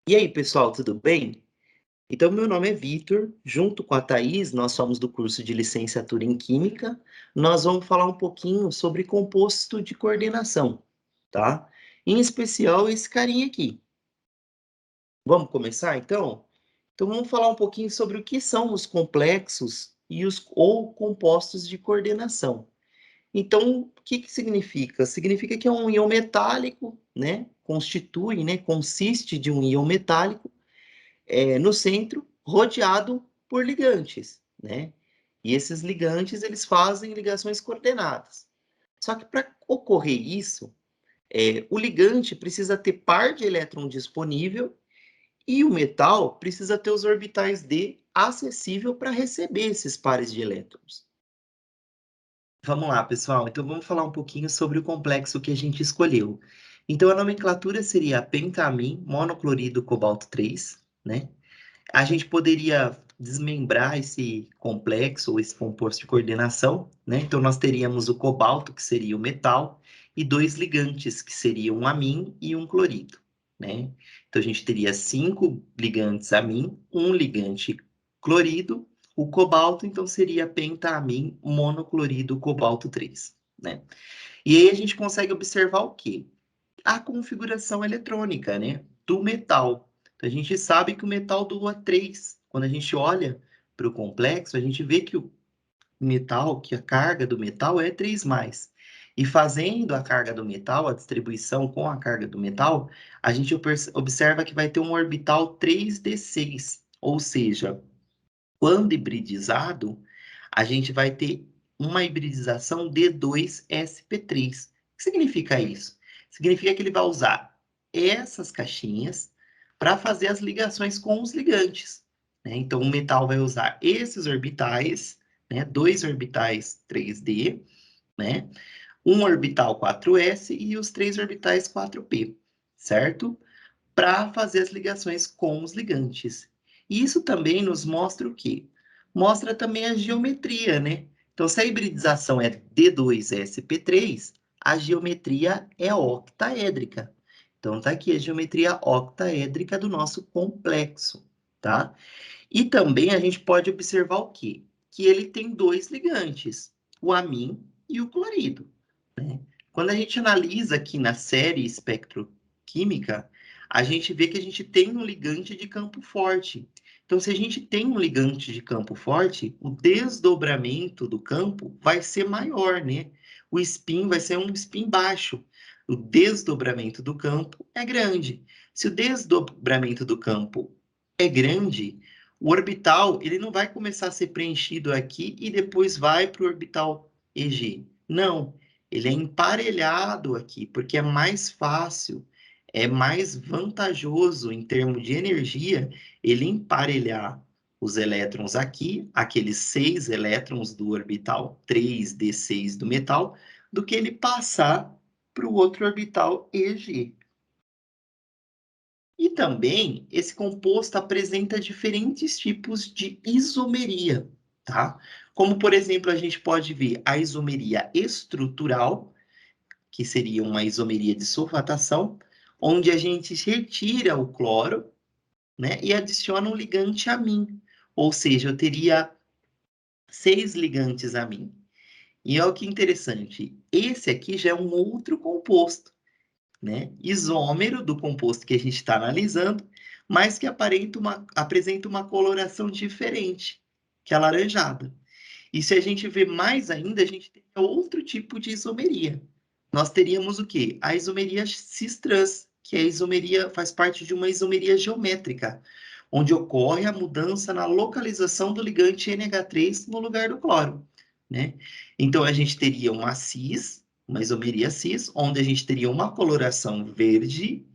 E aí, pessoal, tudo bem? Então, meu nome é Vitor, junto com a Thaís, nós somos do curso de licenciatura em Química. Nós vamos falar um pouquinho sobre composto de coordenação, tá? Em especial esse carinha aqui. Vamos começar, então? Então, vamos falar um pouquinho sobre o que são os complexos ou compostos de coordenação. Então, o que que significa? Significa que é um íon metálico, né? Consiste de um íon metálico no centro, rodeado por ligantes, né? E esses ligantes, eles fazem ligações coordenadas. Só que para ocorrer isso, o ligante precisa ter par de elétron disponível e o metal precisa ter os orbitais D acessível para receber esses pares de elétrons. Vamos lá, pessoal. Então vamos falar um pouquinho sobre o complexo que a gente escolheu. Então a nomenclatura seria pentamin monoclorido cobalto 3, né? A gente poderia desmembrar esse complexo ou esse composto de coordenação, né? Então, nós teríamos o cobalto, que seria o metal, e dois ligantes, que seriam um amim e um clorido, né? Então, a gente teria 5 ligantes amim, um ligante clorido, o cobalto, então, seria pentaamim monoclorido cobalto 3, né? E aí a gente consegue observar o quê? A configuração eletrônica, né, do metal. Então, a gente sabe que o metal doa 3. Quando a gente olha para o complexo, a gente vê que o metal, que a carga do metal é 3+. E fazendo a carga do metal, a distribuição com a carga do metal, a gente observa que vai ter um orbital 3d6. Ou seja, quando hibridizado, a gente vai ter uma hibridização D2sp3. O que significa isso? Significa que ele vai usar essas caixinhas para fazer as ligações com os ligantes, né? Então, o metal vai usar esses orbitais, né? 2 orbitais 3D, né? Um orbital 4s e os 3 orbitais 4p, certo? Para fazer as ligações com os ligantes. E isso também nos mostra o quê? Mostra também a geometria, né? Então, se a hibridização é D2sp3, a geometria é octaédrica. Então, tá aqui a geometria octaédrica do nosso complexo, tá? E também a gente pode observar o quê? Que ele tem dois ligantes, o amim e o clorido, né? Quando a gente analisa aqui na série espectroquímica, a gente vê que a gente tem um ligante de campo forte. Então, se a gente tem um ligante de campo forte, o desdobramento do campo vai ser maior, né? O spin vai ser um spin baixo. O desdobramento do campo é grande. Se o desdobramento do campo é grande, o orbital ele não vai começar a ser preenchido aqui e depois vai para o orbital EG. Não, ele é emparelhado aqui, porque é mais fácil, é mais vantajoso em termos de energia, ele emparelhar os elétrons aqui, aqueles 6 elétrons do orbital 3d6 do metal, do que ele passar para o outro orbital EG. E também esse composto apresenta diferentes tipos de isomeria, tá? Como, por exemplo, a gente pode ver a isomeria estrutural, que seria uma isomeria de sulfatação, onde a gente retira o cloro, né, e adiciona um ligante amim. Ou seja, eu teria 6 ligantes amim. E olha que interessante, esse aqui já é um outro composto, né, isômero do composto que a gente está analisando, mas que apresenta uma coloração diferente, que é alaranjada. E se a gente vê mais ainda, a gente tem outro tipo de isomeria. Nós teríamos o quê? A isomeria cis-trans, que é a isomeria, faz parte de uma isomeria geométrica, onde ocorre a mudança na localização do ligante NH3 no lugar do cloro, né? Então a gente teria uma cis, uma isomeria cis, onde a gente teria uma coloração verde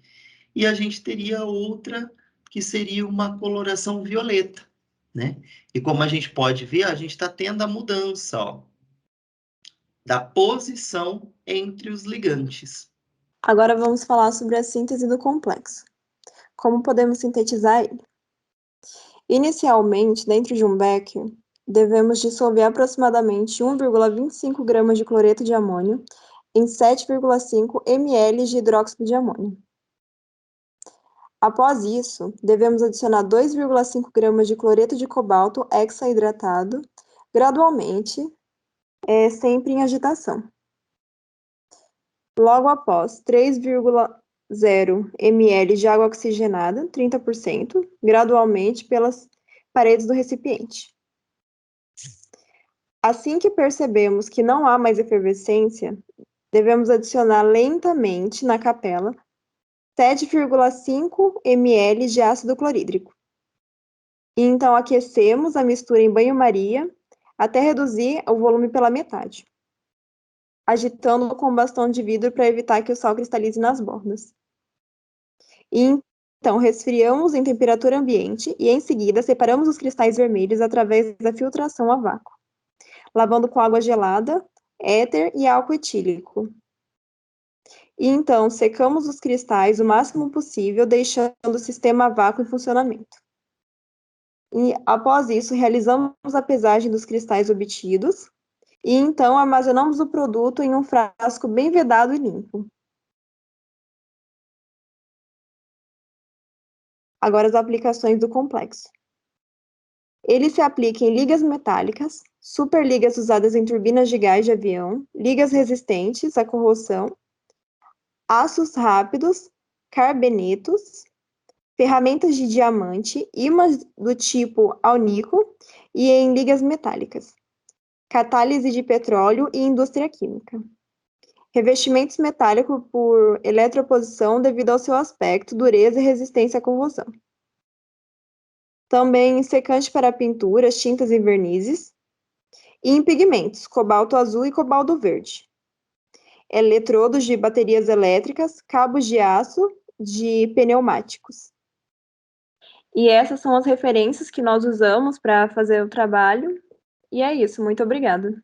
e a gente teria outra que seria uma coloração violeta, né? E como a gente pode ver, a gente está tendo a mudança, ó, da posição entre os ligantes. Agora vamos falar sobre a síntese do complexo. Como podemos sintetizar ele? Inicialmente, dentro de um becker, devemos dissolver aproximadamente 1,25 gramas de cloreto de amônio em 7,5 ml de hidróxido de amônio. Após isso, devemos adicionar 2,5 gramas de cloreto de cobalto hexaidratado, gradualmente, sempre em agitação. Logo após, 3,0 ml de água oxigenada, 30%, gradualmente pelas paredes do recipiente. Assim que percebemos que não há mais efervescência, devemos adicionar lentamente na capela 7,5 ml de ácido clorídrico. E então aquecemos a mistura em banho-maria até reduzir o volume pela metade, agitando com bastão de vidro para evitar que o sal cristalize nas bordas. E então resfriamos em temperatura ambiente e em seguida separamos os cristais vermelhos através da filtração a vácuo, lavando com água gelada, éter e álcool etílico. E então secamos os cristais o máximo possível, deixando o sistema a vácuo em funcionamento. E após isso, realizamos a pesagem dos cristais obtidos e então armazenamos o produto em um frasco bem vedado e limpo. Agora as aplicações do complexo. Ele se aplica em ligas metálicas, superligas usadas em turbinas de gás de avião, ligas resistentes à corrosão, aços rápidos, carbenetos, ferramentas de diamante, ímãs do tipo alnico e em ligas metálicas, catálise de petróleo e indústria química. Revestimentos metálicos por eletroposição devido ao seu aspecto, dureza e resistência à corrosão. Também secante para pinturas, tintas e vernizes. E em pigmentos, cobalto azul e cobalto verde. Eletrodos de baterias elétricas, cabos de aço de pneumáticos. E essas são as referências que nós usamos para fazer o trabalho. E é isso, muito obrigada.